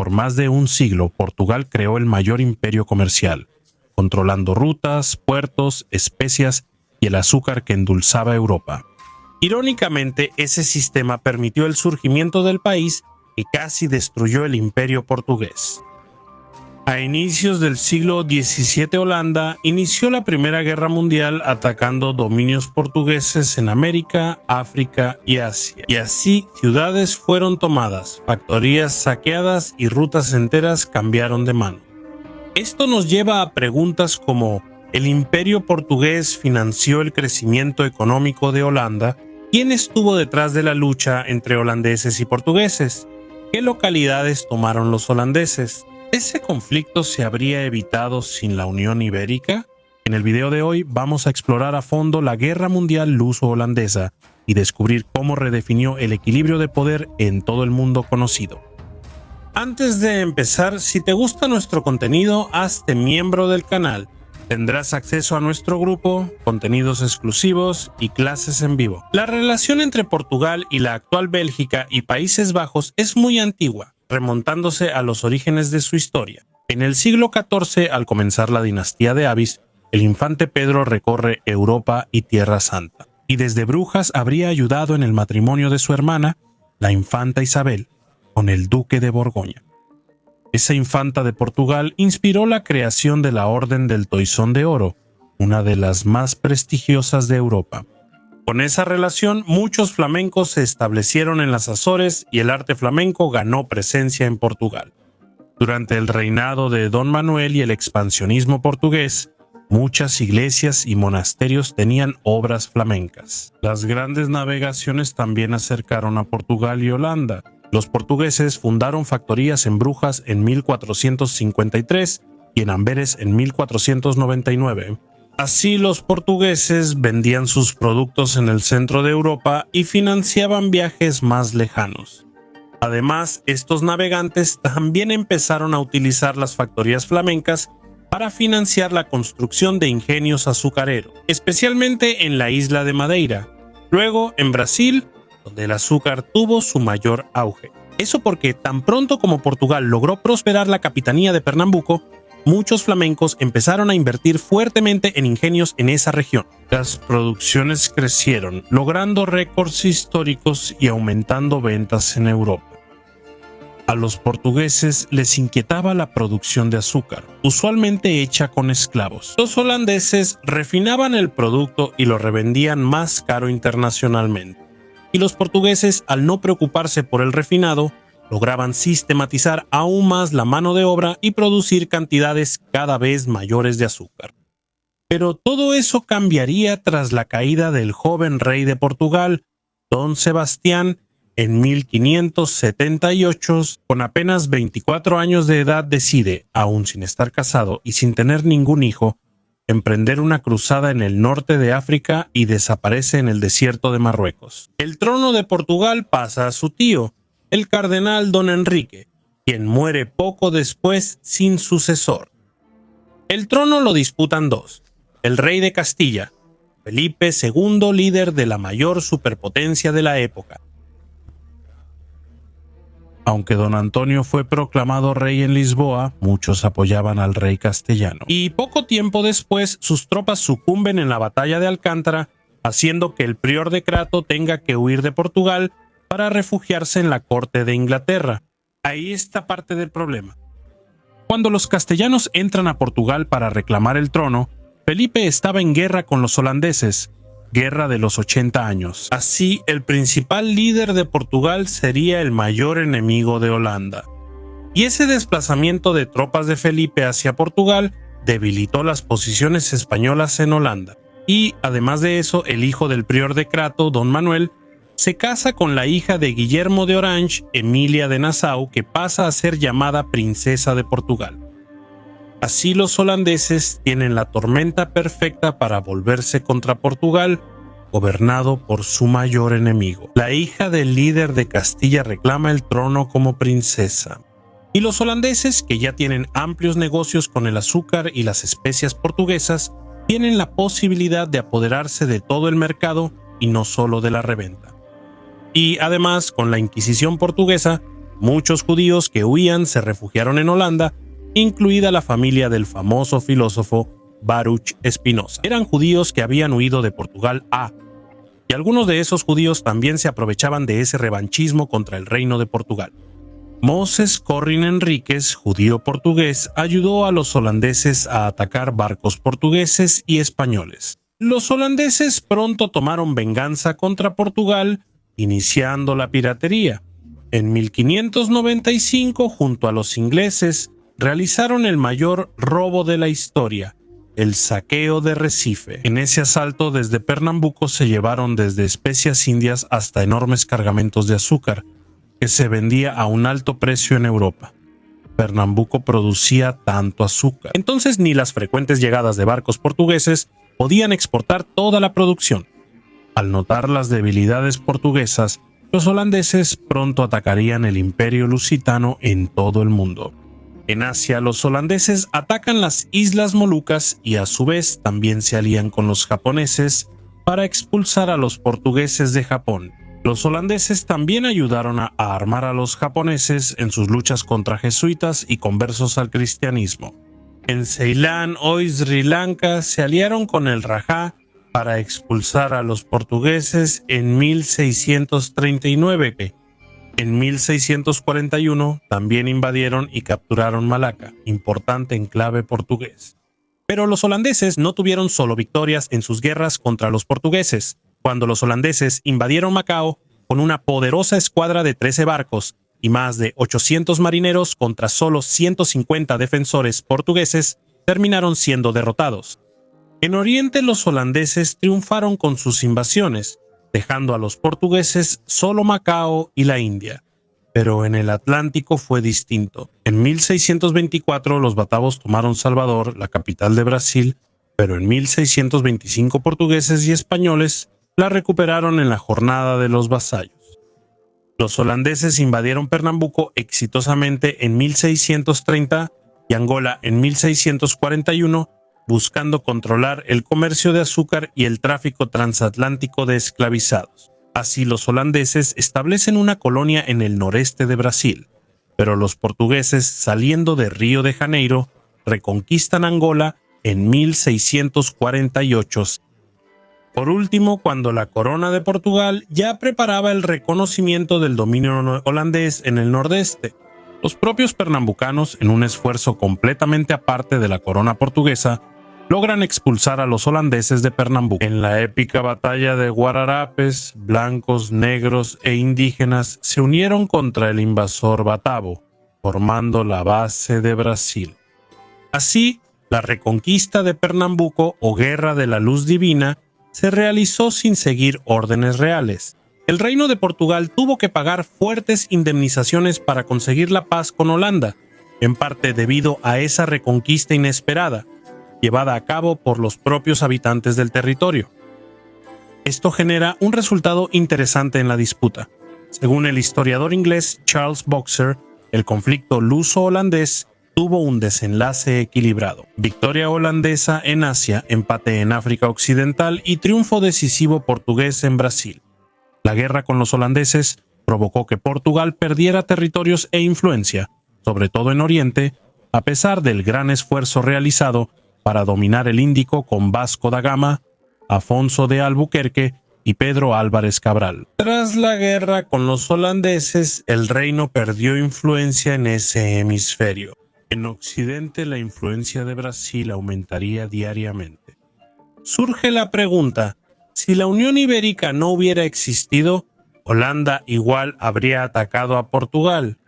por más de un siglo, Portugal creó el mayor imperio comercial, controlando rutas, puertos, especias y el azúcar que endulzaba Europa. Irónicamente, ese sistema permitió el surgimiento del país y casi destruyó el imperio portugués. A inicios del siglo XVII, Holanda inició la Primera Guerra Mundial atacando dominios portugueses en América, África y Asia. Y así ciudades fueron tomadas, factorías saqueadas y rutas enteras cambiaron de mano. Esto nos lleva a preguntas como: ¿el imperio portugués financió el crecimiento económico de Holanda? ¿Quién estuvo detrás de la lucha entre holandeses y portugueses? ¿Qué localidades tomaron los holandeses? ¿Ese conflicto se habría evitado sin la Unión Ibérica? En el video de hoy vamos a explorar a fondo la Guerra Mundial luso-holandesa y descubrir cómo redefinió el equilibrio de poder en todo el mundo conocido. Antes de empezar, si te gusta nuestro contenido, hazte miembro del canal. Tendrás acceso a nuestro grupo, contenidos exclusivos y clases en vivo. La relación entre Portugal y la actual Bélgica y Países Bajos es muy antigua, remontándose a los orígenes de su historia. En el siglo XIV, al comenzar la dinastía de Avis, el infante Pedro recorre Europa y Tierra Santa, y desde Brujas habría ayudado en el matrimonio de su hermana, la infanta Isabel, con el duque de Borgoña. Esa infanta de Portugal inspiró la creación de la Orden del Toisón de Oro, una de las más prestigiosas de Europa. Con esa relación, muchos flamencos se establecieron en las Azores y el arte flamenco ganó presencia en Portugal. Durante el reinado de Don Manuel y el expansionismo portugués, muchas iglesias y monasterios tenían obras flamencas. Las grandes navegaciones también acercaron a Portugal y Holanda. Los portugueses fundaron factorías en Brujas en 1453 y en Amberes en 1499. Así los portugueses vendían sus productos en el centro de Europa y financiaban viajes más lejanos. Además, estos navegantes también empezaron a utilizar las factorías flamencas para financiar la construcción de ingenios azucareros, especialmente en la isla de Madeira, luego en Brasil, donde el azúcar tuvo su mayor auge. Eso porque tan pronto como Portugal logró prosperar la capitanía de Pernambuco, muchos flamencos empezaron a invertir fuertemente en ingenios en esa región. Las producciones crecieron, logrando récords históricos y aumentando ventas en Europa. A los portugueses les inquietaba la producción de azúcar, usualmente hecha con esclavos. Los holandeses refinaban el producto y lo revendían más caro internacionalmente. Y los portugueses, al no preocuparse por el refinado, lograban sistematizar aún más la mano de obra y producir cantidades cada vez mayores de azúcar. Pero todo eso cambiaría tras la caída del joven rey de Portugal, Don Sebastián, en 1578, con apenas 24 años de edad decide, aún sin estar casado y sin tener ningún hijo, emprender una cruzada en el norte de África y desaparece en el desierto de Marruecos. El trono de Portugal pasa a su tío, el cardenal Don Enrique, quien muere poco después sin sucesor. El trono lo disputan dos: el rey de Castilla, Felipe II, líder de la mayor superpotencia de la época. Aunque don Antonio fue proclamado rey en Lisboa, muchos apoyaban al rey castellano. Y poco tiempo después, sus tropas sucumben en la batalla de Alcántara, haciendo que el prior de Crato tenga que huir de Portugal para refugiarse en la corte de Inglaterra. Ahí está parte del problema. Cuando los castellanos entran a Portugal para reclamar el trono, Felipe estaba en guerra con los holandeses, Guerra de los 80 años. Así, el principal líder de Portugal sería el mayor enemigo de Holanda. Y ese desplazamiento de tropas de Felipe hacia Portugal debilitó las posiciones españolas en Holanda. Y, además de eso, el hijo del prior de Crato, Don Manuel, se casa con la hija de Guillermo de Orange, Emilia de Nassau, que pasa a ser llamada princesa de Portugal. Así los holandeses tienen la tormenta perfecta para volverse contra Portugal, gobernado por su mayor enemigo. La hija del líder de Castilla reclama el trono como princesa. Y los holandeses, que ya tienen amplios negocios con el azúcar y las especias portuguesas, tienen la posibilidad de apoderarse de todo el mercado y no solo de la reventa. Y además, con la Inquisición portuguesa, Muchos judíos que huían se refugiaron en Holanda, incluida la familia del famoso filósofo Baruch Spinoza. Eran judíos que habían huido de Portugal y algunos de esos judíos también se aprovechaban de ese revanchismo contra el reino de Portugal. Moses Corrin Enríquez, judío portugués, ayudó a los holandeses a atacar barcos portugueses y españoles. Los holandeses pronto tomaron venganza contra Portugal, iniciando la piratería. En 1595, junto a los ingleses, realizaron el mayor robo de la historia, el saqueo de Recife. En ese asalto desde Pernambuco se llevaron desde especias indias hasta enormes cargamentos de azúcar, que se vendía a un alto precio en Europa. Pernambuco producía tanto azúcar. Entonces ni las frecuentes llegadas de barcos portugueses podían exportar toda la producción. Al notar las debilidades portuguesas, los holandeses pronto atacarían el imperio lusitano en todo el mundo. En Asia, los holandeses atacan las Islas Molucas y a su vez también se alían con los japoneses para expulsar a los portugueses de Japón. Los holandeses también ayudaron a armar a los japoneses en sus luchas contra jesuitas y conversos al cristianismo. En Ceilán, hoy Sri Lanka, se aliaron con el Rajá para expulsar a los portugueses en 1639. En 1641 también invadieron y capturaron Malaca, importante enclave portugués. Pero los holandeses no tuvieron solo victorias en sus guerras contra los portugueses. Cuando los holandeses invadieron Macao con una poderosa escuadra de 13 barcos y más de 800 marineros contra solo 150 defensores portugueses, terminaron siendo derrotados. En Oriente los holandeses triunfaron con sus invasiones, dejando a los portugueses solo Macao y la India. Pero en el Atlántico fue distinto. En 1624 los batavos tomaron Salvador, la capital de Brasil, pero en 1625 portugueses y españoles la recuperaron en la jornada de los vasallos. Los holandeses invadieron Pernambuco exitosamente en 1630 y Angola en 1641, buscando controlar el comercio de azúcar y el tráfico transatlántico de esclavizados. Así los holandeses establecen una colonia en el noreste de Brasil, pero los portugueses, saliendo de Río de Janeiro, reconquistan Angola en 1648. Por último, cuando la corona de Portugal ya preparaba el reconocimiento del dominio holandés en el nordeste, los propios pernambucanos, en un esfuerzo completamente aparte de la corona portuguesa, logran expulsar a los holandeses de Pernambuco. En la épica batalla de Guararapes, blancos, negros e indígenas se unieron contra el invasor batavo, formando la base de Brasil. Así, la reconquista de Pernambuco o Guerra de la Luz Divina se realizó sin seguir órdenes reales. El Reino de Portugal tuvo que pagar fuertes indemnizaciones para conseguir la paz con Holanda, en parte debido a esa reconquista inesperada, llevada a cabo por los propios habitantes del territorio. Esto genera un resultado interesante en la disputa. Según el historiador inglés Charles Boxer, el conflicto luso-holandés tuvo un desenlace equilibrado. Victoria holandesa en Asia, empate en África Occidental y triunfo decisivo portugués en Brasil. La guerra con los holandeses provocó que Portugal perdiera territorios e influencia, sobre todo en Oriente, a pesar del gran esfuerzo realizado para dominar el Índico con Vasco da Gama, Afonso de Albuquerque y Pedro Álvarez Cabral. Tras la guerra con los holandeses, el reino perdió influencia en ese hemisferio. En Occidente, la influencia de Brasil aumentaría diariamente. Surge la pregunta, si la Unión Ibérica no hubiera existido, Holanda igual habría atacado a Portugal.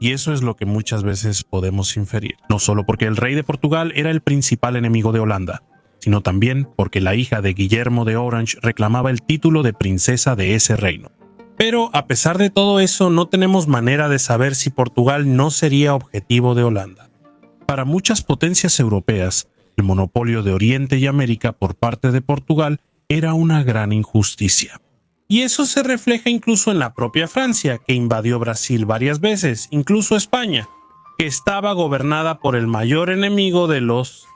Y eso es lo que muchas veces podemos inferir. No solo porque el rey de Portugal era el principal enemigo de Holanda, sino también porque la hija de Guillermo de Orange reclamaba el título de princesa de ese reino. Pero a pesar de todo eso, no tenemos manera de saber si Portugal no sería objetivo de Holanda. Para muchas potencias europeas, el monopolio de Oriente y América por parte de Portugal era una gran injusticia. Y eso se refleja incluso en la propia Francia, que invadió Brasil varias veces, incluso España, que estaba gobernada por el mayor enemigo de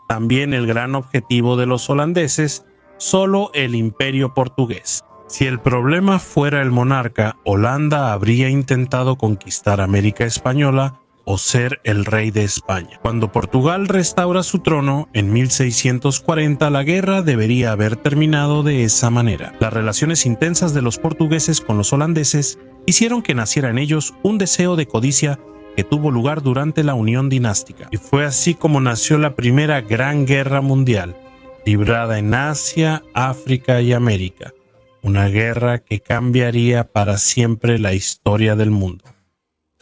también el gran objetivo de los holandeses, solo el imperio portugués. Si el problema fuera el monarca, Holanda habría intentado conquistar América Española o ser el rey de España. Cuando Portugal restaura su trono en 1640, la guerra debería haber terminado de esa manera. Las relaciones intensas de los portugueses con los holandeses hicieron que naciera en ellos un deseo de codicia que tuvo lugar durante la unión dinástica. Y fue así como nació la primera Gran Guerra Mundial, librada en Asia, África y América. Una guerra que cambiaría para siempre la historia del mundo.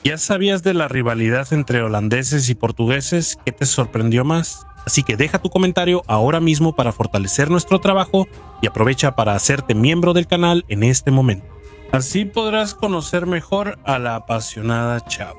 ¿Ya sabías de la rivalidad entre holandeses y portugueses? ¿Qué te sorprendió más? Así que deja tu comentario ahora mismo para fortalecer nuestro trabajo y aprovecha para hacerte miembro del canal en este momento. Así podrás conocer mejor a la apasionada Chao.